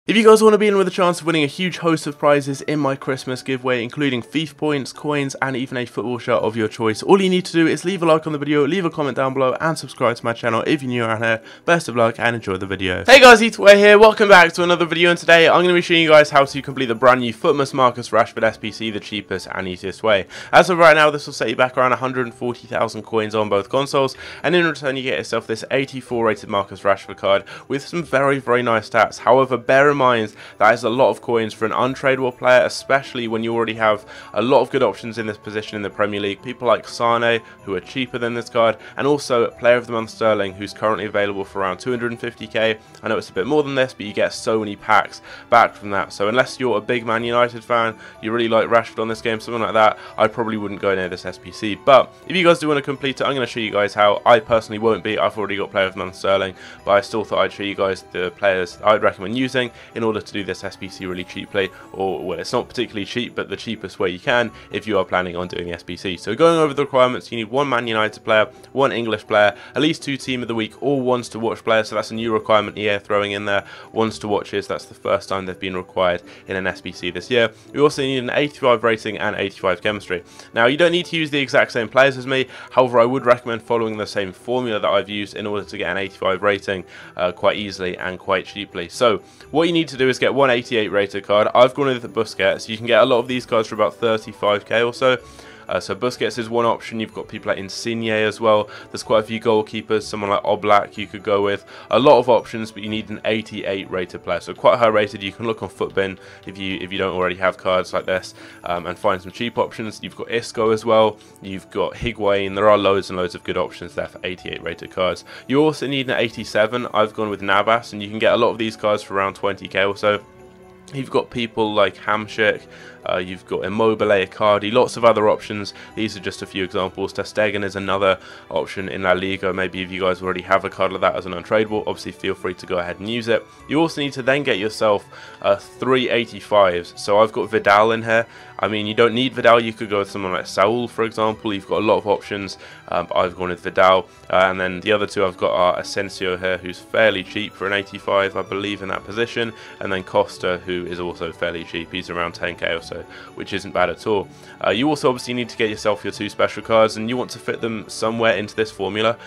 If you guys want to be in with a chance of winning a huge host of prizes in my Christmas giveaway, including FIFA points, coins, and even a football shirt of your choice, all you need to do is leave a like on the video, leave a comment down below, and subscribe to my channel if you're new around here. Best of luck and enjoy the video. Hey guys, Etaway here, welcome back to another video, and today I'm going to be showing you guys how to complete the brand new FUTMAS Marcus Rashford SBC the cheapest and easiest way. As of right now, this will set you back around 140,000 coins on both consoles, and in return you get yourself this 84 rated Marcus Rashford card with some very nice stats. However, bear in mind that is a lot of coins for an untradeable player, especially when you already have a lot of good options in this position in the Premier League. People like Sane, who are cheaper than this card, and also Player of the Month Sterling, who's currently available for around 250k. I know it's a bit more than this, but you get so many packs back from that. So unless you're a big Man United fan, you really like Rashford on this game, something like that, I probably wouldn't go near this SBC. But if you guys do want to complete it, I'm going to show you guys how. I personally won't be, I've already got Player of the Month Sterling, but I still thought I'd show you guys the players I'd recommend using in order to do this SBC really cheaply, or well, it's not particularly cheap, but the cheapest way you can if you are planning on doing the SBC. So going over the requirements, you need one Man United player, one English player, at least 2 Team of the Week or ones to watch players. So that's a new requirement EA throwing in there. Ones to watches, that's the first time they've been required in an SBC this year. We also need an 85 rating and 85 chemistry. Now you don't need to use the exact same players as me, however I would recommend following the same formula that I've used in order to get an 85 rating quite easily and quite cheaply. So what you need to do is get one 88 rated card. I've gone with the Busquets. You can get a lot of these cards for about 35k or so. So Busquets is one option. You've got people like Insigne as well. There's quite a few goalkeepers. Someone like Oblak you could go with. A lot of options, but you need an 88 rated player. So quite high rated. You can look on FUTBIN if you don't already have cards like this, and find some cheap options. You've got Isco as well. You've got Higuain. There are loads and loads of good options there for 88 rated cards. You also need an 87. I've gone with Navas, and you can get a lot of these cards for around 20k or so. You've got people like Hamsik, you've got Immobile, Icardi, lots of other options. These are just a few examples. Ter Stegen is another option in La Liga. Maybe if you guys already have a card like that as an untradeable, obviously feel free to go ahead and use it. You also need to then get yourself 3 85s. So I've got Vidal in here. I mean, you don't need Vidal. You could go with someone like Saul, for example. You've got a lot of options. But I've gone with Vidal. And then the other two I've got are Asensio here, who's fairly cheap for an 85, I believe, in that position. And then Costa, who is also fairly cheap. He's around 10k or so, which isn't bad at all. You also obviously need to get yourself your 2 special cards, and you want to fit them somewhere into this formula.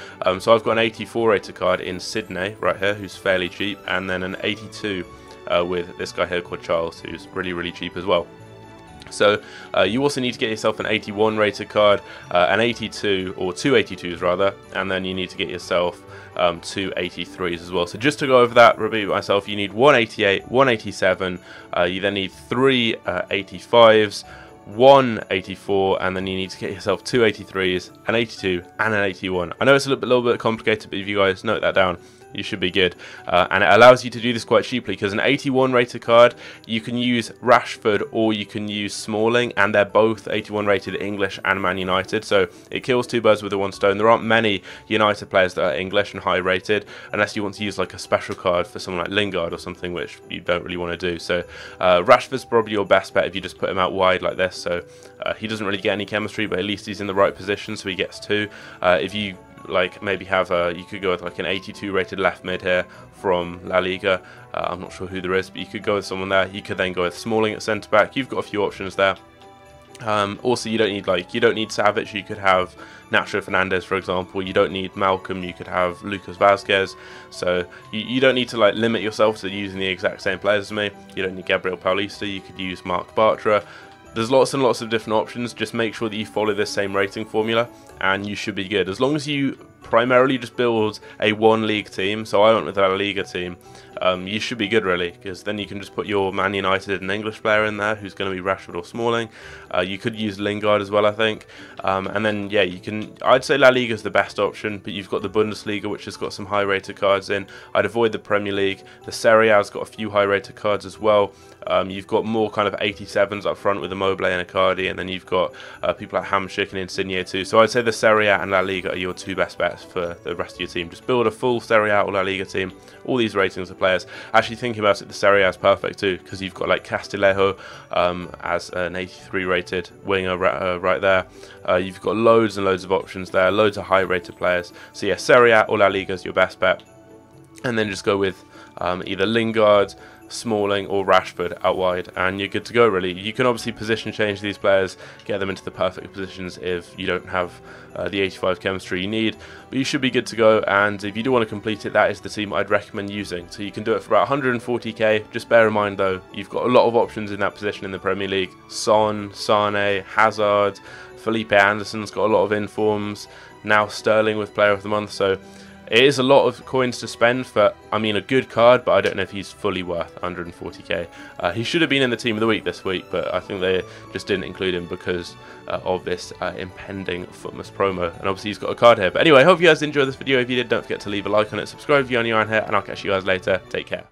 So I've got an 84 rated card in Sydney right here, who's fairly cheap, and then an 82 with this guy here called Charles, who's really cheap as well. So you also need to get yourself an 81 rated card, an 82, or 2 82s rather, and then you need to get yourself 2 83s as well. So just to go over that, repeat myself, you need 1 88, 1 87, you then need 3 85s, 1 84, and then you need to get yourself 2 83s, an 82 and an 81. I know it's a little bit complicated, but if you guys note that down, you should be good. And it allows you to do this quite cheaply, because an 81 rated card, you can use Rashford or you can use Smalling, and they're both 81 rated English and Man United, so it kills 2 birds with 1 stone. There aren't many United players that are English and high rated, unless you want to use like a special card for someone like Lingard or something, which you don't really want to do. So Rashford's probably your best bet if you just put him out wide like this. So he doesn't really get any chemistry, but at least he's in the right position, so he gets 2. If you like maybe have you could go with like an 82 rated left mid here from La Liga. I'm not sure who there is, but you could go with someone there. You could then go with Smalling at centre back. You've got a few options there. Also, you don't need Savic. You could have Nacho Fernandez, for example. You don't need Malcolm. You could have Lucas Vazquez. So you don't need to like limit yourself to using the exact same players as me. You don't need Gabriel Paulista. You could use Marc Bartra. There's lots and lots of different options. Just make sure that you follow this same rating formula, and you should be good. As long as you primarily just build a 1 league team, so I went with a La Liga team, you should be good really, because then you can just put your Man United and English player in there, who's going to be Rashford or Smalling. You could use Lingard as well, I think. And then yeah, you can. I'd say La Liga is the best option, but you've got the Bundesliga, which has got some high rated cards in. I'd avoid the Premier League. The Serie A's got a few high rated cards as well. You've got more kind of 87s up front with Immobile and Icardi, and then you've got people like Hamsik and Insigne too. So I'd say the Serie A and La Liga are your 2 best bets for the rest of your team. Just build a full Serie A or La Liga team. All these ratings of players. Actually, thinking about it, the Serie A is perfect too, because you've got like Castillejo as an 83 rated winger right there. You've got loads and loads of options there, loads of high rated players. So yeah, Serie A or La Liga is your best bet, and then just go with either Lingard, Smalling or Rashford out wide, and you're good to go really. You can obviously position change these players, get them into the perfect positions if you don't have the 85 chemistry you need, but you should be good to go. And if you do want to complete it, that is the team I'd recommend using. So you can do it for about 140k. Just bear in mind though, you've got a lot of options in that position in the Premier League. Son, Sane, Hazard, Felipe Anderson's got a lot of informs, now Sterling with Player of the Month, so it is a lot of coins to spend for, I mean, a good card, but I don't know if he's fully worth 140k. He should have been in the Team of the Week this week, but I think they just didn't include him because of this impending FUTMAS promo. And obviously he's got a card here. But anyway, I hope you guys enjoyed this video. If you did, don't forget to leave a like on it, subscribe if you're new around here, and I'll catch you guys later. Take care.